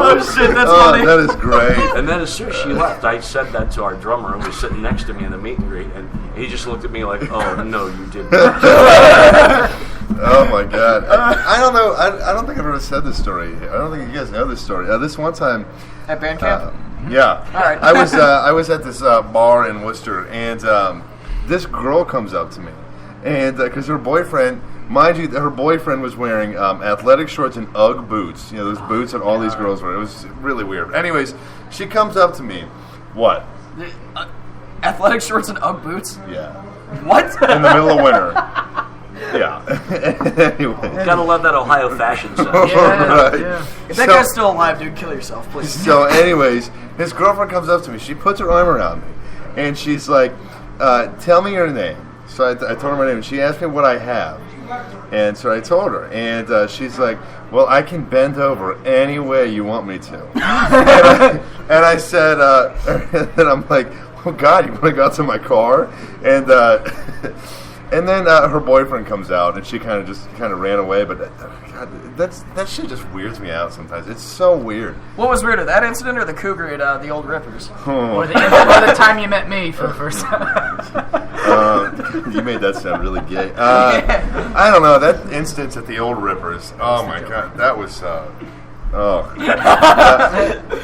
Oh shit, that's funny. That is great. And then as soon as she left, I said that to our drummer, who was sitting next to me in the meet and greet, and he just looked at me like, "Oh no, you didn't." Oh my God! I don't know. I don't think I've ever said this story. I don't think you guys know this story. This one time at band camp. Yeah. All right. I was at this bar in Worcester, and this girl comes up to me, and because her boyfriend, mind you, her boyfriend was wearing athletic shorts and UGG boots. You know, those boots that all these girls wear. It was really weird. Anyways, she comes up to me. What? Athletic shorts and UGG boots? Yeah. What? In the middle of winter. Yeah. Anyway. Gotta love that Ohio fashion sense. Right. Yeah. If that guy's still alive, dude, kill yourself, please. So, anyways, his girlfriend comes up to me. She puts her arm around me, and she's like, "Tell me your name." So I told her my name, and she asked me what I have, and so I told her, and she's like, "Well, I can bend over any way you want me to." and I said, and I'm like, "Oh God, you want to go out to my car?" And then her boyfriend comes out, and she kind of ran away. But God, that shit just weirds me out sometimes. It's so weird. What was weirder, that incident or the cougar at the Old Rippers? Or the time you met me for the first time. You made that sound really gay. I don't know, that instance at the Old Rippers. Oh my God, that was. That was.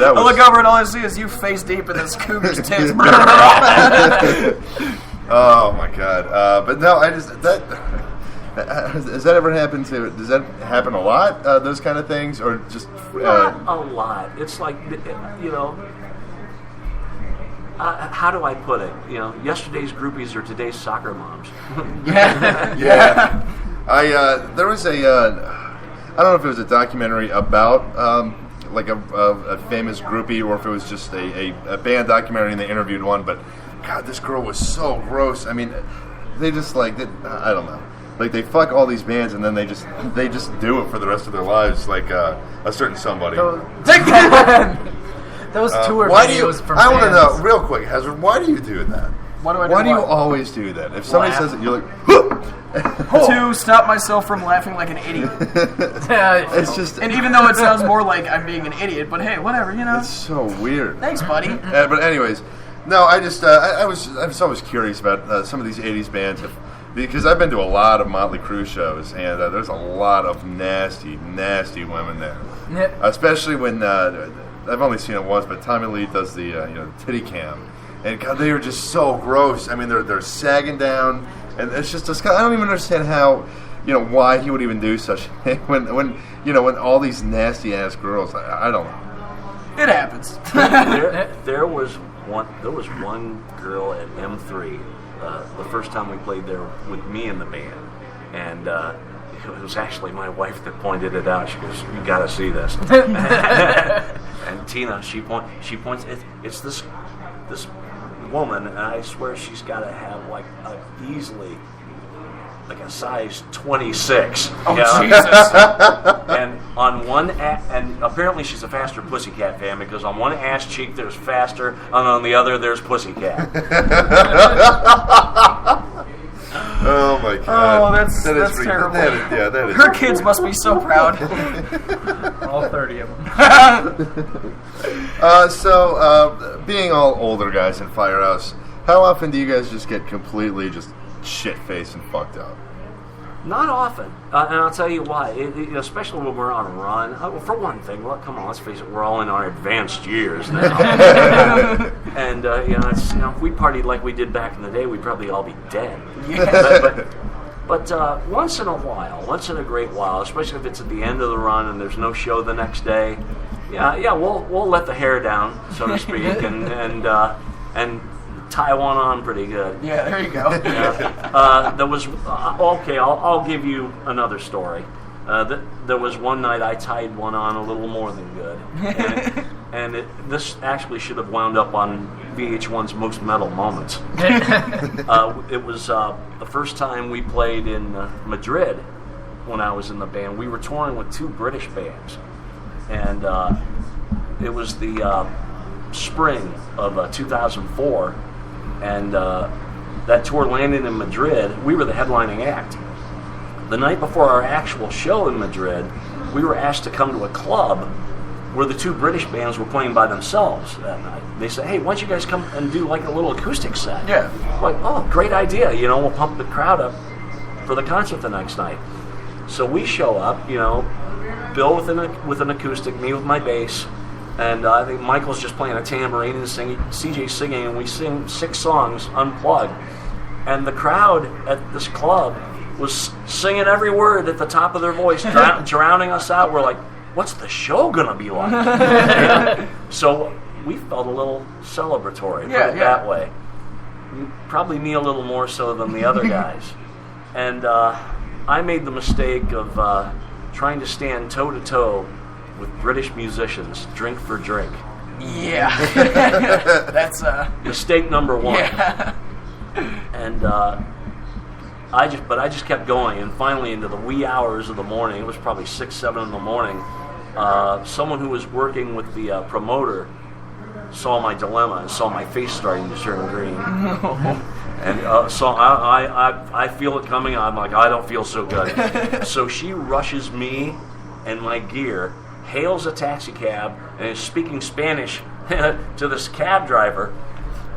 I look over and all I see is you face deep in this cougar's tits. Oh my God! But no, I just that has that ever happened to? Does that happen a lot? Those kind of things, or just not a lot? It's like, you know, how do I put it? You know, yesterday's groupies are today's soccer moms. Yeah. There was a I don't know if it was a documentary about like a famous groupie, or if it was just a band documentary and they interviewed one, but. God, this girl was so gross. I mean, they just I don't know. Like they fuck all these bands and then they just do it for the rest of their lives, like a certain somebody. Those tour why videos from I want to bands. know, real quick, Hazard, why do you do that? Why do you always do that? If somebody says it, you're like, to stop myself from laughing like an idiot. It's just, and even though it sounds more like I'm being an idiot, but hey, whatever, you know. It's so weird. Thanks, buddy. But anyways. No, I just I was always curious about some of these '80s bands, because I've been to a lot of Motley Crue shows, and there's a lot of nasty women there. Yeah. Especially when I've only seen it once, but Tommy Lee does the titty cam, and God, they are just so gross. I mean, they're sagging down, and it's just I don't even understand how, why he would even do such a thing when all these nasty ass girls. I don't know. It happens. There was one girl at M3 the first time we played there with me in the band, and it was actually my wife that pointed it out. She goes, "You got to see this." And Tina, she points. It's this woman, and I swear she's got to have easily like a size 26. Oh, Jesus. And on one and apparently she's a Faster Pussycat fan, because on one ass cheek there's Faster, and on the other there's Pussycat. Oh my God! Oh, that's terrible. That is. Her kids must be so proud. All 30 of them. So, being all older guys in Firehouse, how often do you guys just get completely just shit-faced and fucked up? Not often, and I'll tell you why. Especially when we're on a run. For one thing, well, come on, let's face it, we're all in our advanced years now. And if we partied like we did back in the day, we'd probably all be dead. But once in a great while, especially if it's at the end of the run and there's no show the next day, we'll let the hair down, so to speak, and tie one on pretty good. Yeah, there you go. There was okay. I'll give you another story. There was one night I tied one on a little more than good, and this actually should have wound up on VH1's Most Metal Moments. It was the first time we played in Madrid when I was in the band. We were touring with two British bands, and it was the spring of 2004. And that tour landed in Madrid. We were the headlining act. The night before our actual show in Madrid, we were asked to come to a club where the two British bands were playing by themselves that night. They said, hey, why don't you guys come and do like a little acoustic set? Yeah. Like, oh, great idea. You know, we'll pump the crowd up for the concert the next night. So we show up, you know, Bill with an acoustic, me with my bass, and I think Michael's just playing a tambourine and singing, CJ's singing, and we sing 6 songs unplugged. And the crowd at this club was singing every word at the top of their voice, drowning us out. We're like, what's the show gonna be like? Yeah. So we felt a little celebratory, put it that way. Probably me a little more so than the other guys. And I made the mistake of trying to stand toe-to-toe with British musicians, drink for drink. Yeah. That's mistake number 1. Yeah. And I just kept going, and finally into the wee hours of the morning, it was probably 6, 7 in the morning, someone who was working with the promoter saw my dilemma and saw my face starting to turn green. And so I feel it coming. I'm like, I don't feel so good. So she rushes me and my gear, hails a taxi cab, and is speaking Spanish to this cab driver,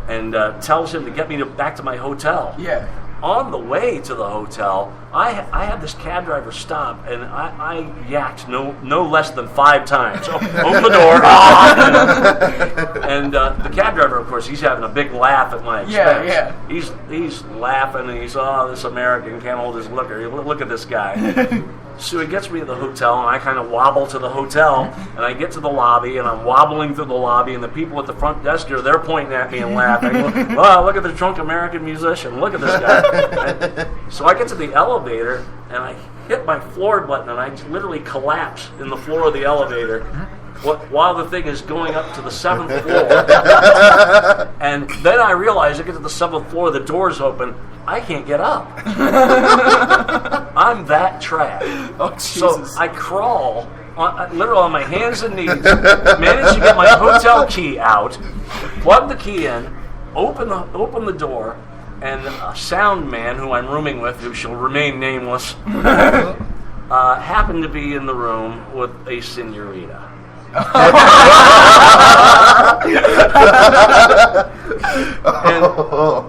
and tells him to get me back to my hotel. Yeah. On the way to the hotel, I had this cab driver stop, and I yacked no less than 5 times. Open the door. And the cab driver, of course, he's having a big laugh at my expense. Yeah. He's laughing, and he's, this American can't hold his liquor. Look at this guy. So he gets me to the hotel, and I kind of wobble to the hotel, and I get to the lobby, and I'm wobbling through the lobby, and the people at the front desk here, they're pointing at me and laughing. Wow, look at the drunk American musician. Look at this guy. So I get to the elevator, and I hit my floor button, and I literally collapse in the floor of the elevator while the thing is going up to the 7th floor. And then I realize I get to the 7th floor, the door's open, I can't get up. I'm that trash. Oh, Jesus. So I crawl, literally on my hands and knees, manage to get my hotel key out, plug the key in, open the door, and a sound man who I'm rooming with, who shall remain nameless, happened to be in the room with a senorita. And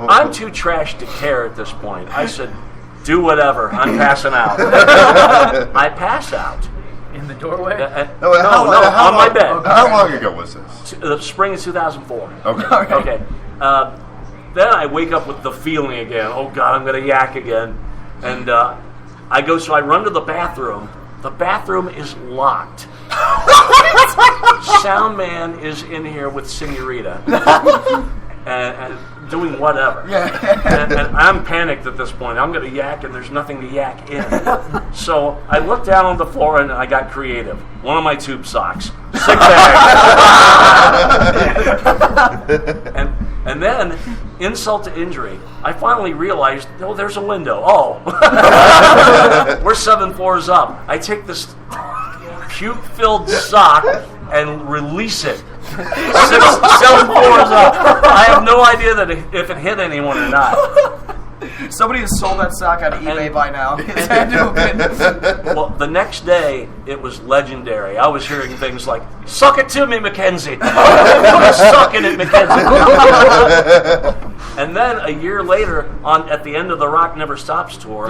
I'm too trash to care at this point. I said, do whatever, I'm passing out. I pass out. In the doorway? No, on my bed. How long ago was this? The spring of 2004. Okay. Then I wake up with the feeling again, oh God, I'm going to yak again. And I run to the bathroom. The bathroom is locked. Sound man is in here with senorita and doing whatever. Yeah. And I'm panicked at this point. I'm going to yak, and there's nothing to yak in. So I looked down on the floor, and I got creative. One of my tube socks. Sick bag. And then, insult to injury, I finally realized, there's a window. We're 7 floors up. I take this puke-filled sock and release it 7 floors up. I have no idea that if it hit anyone or not. Somebody has sold that sock on eBay by now. It had to have been. Well, the next day, it was legendary. I was hearing things like, suck it to me, McKenzie. Put a suck in it, McKenzie. And then, a year later, at the end of the Rock Never Stops tour,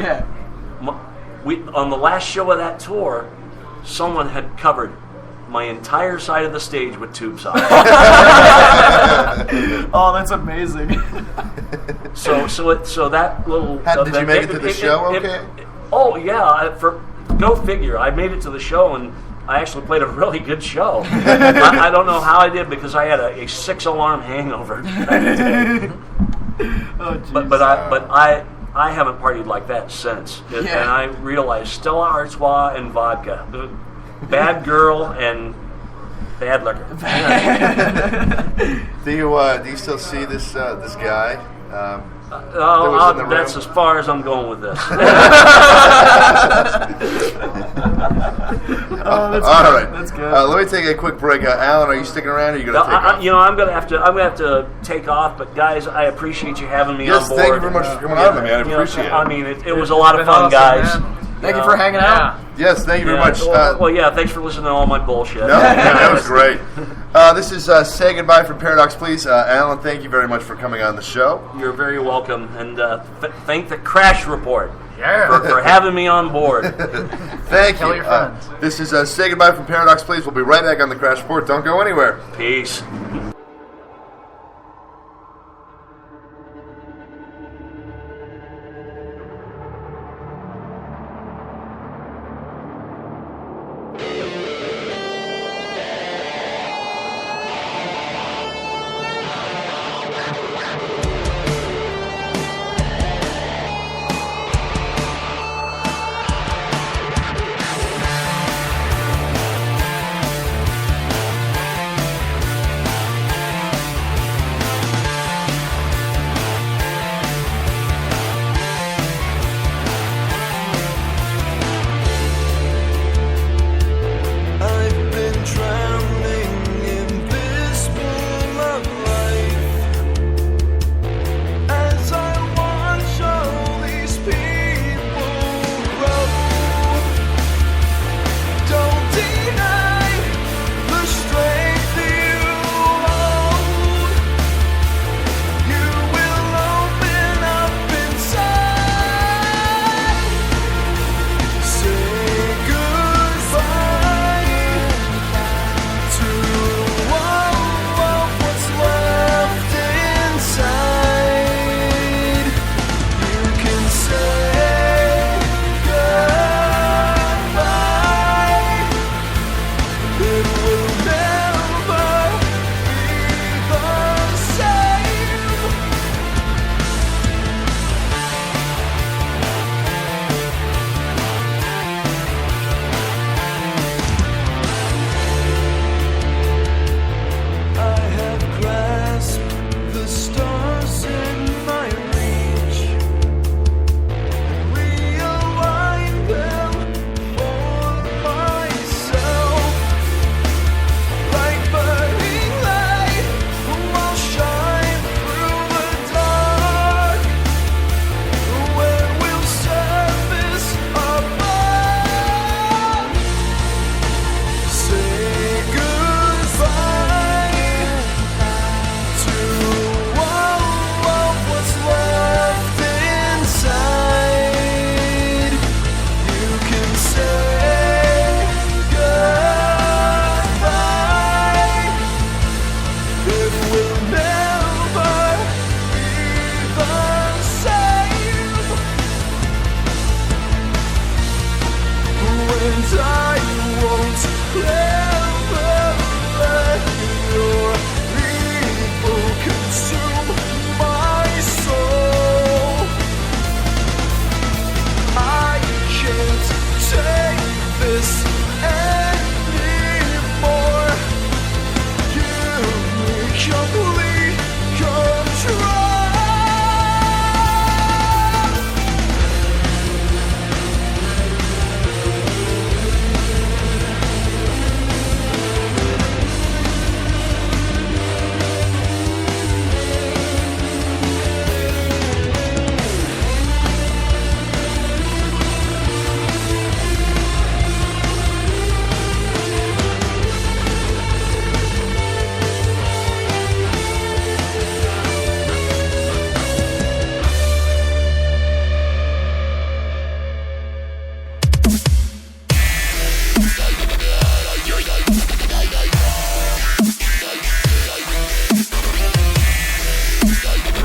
on the last show of that tour, someone had covered my entire side of the stage with tube socks. Oh, that's amazing. So that little. Did you make it to the show? Okay. Oh yeah, go figure. I made it to the show, and I actually played a really good show. I don't know how I did, because I had a 6-alarm hangover. Oh, but I haven't partied like that since, and I realized Stella Artois and vodka, bad girl and bad liquor. Do you still see this guy? That's as far as I'm going with this. All right, that's good. Let me take a quick break. Alan, are you sticking around? Or are you going to take off? I'm gonna have to take off. But guys, I appreciate you having me on board. Thank you very much for coming on with me. I appreciate it. I mean, it was a lot of fun, guys. Thank you for hanging out. Yes, thank you very much. Thanks for listening to all my bullshit. No, that was great. This is Say Goodbye from Paradox, please. Alan, thank you very much for coming on the show. You're very welcome, and thank the Crash Report for having me on board. Thank you. Tell your friends. This is Say Goodbye from Paradox, please. We'll be right back on the Crash Report. Don't go anywhere. Peace.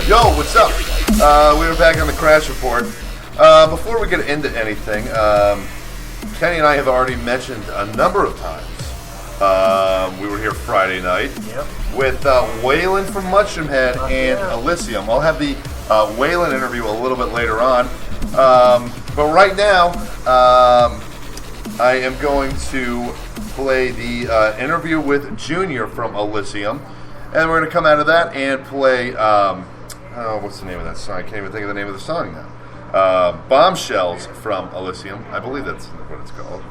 Yo, what's up? We were back on the Crash Report. Before we get into anything, Kenny and I have already mentioned a number of times. We were here Friday night with Waylon from Mushroomhead and Elisium. I'll have the Waylon interview a little bit later on. But right now, I am going to play the interview with Junior from Elisium. And we're going to come out of that and play, what's the name of that song? I can't even think of the name of the song now. Bombshells from Elisium. I believe that's what it's called.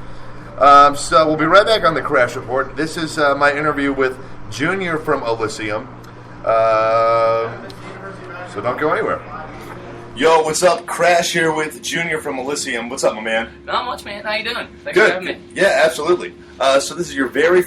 So we'll be right back on the Crash Report. This is my interview with Junior from Elisium. So don't go anywhere. Yo, what's up? Crash here with Junior from Elisium. What's up, my man? Not much, man. How you doing? Thanks for having Good. me. Yeah, absolutely. So this is your very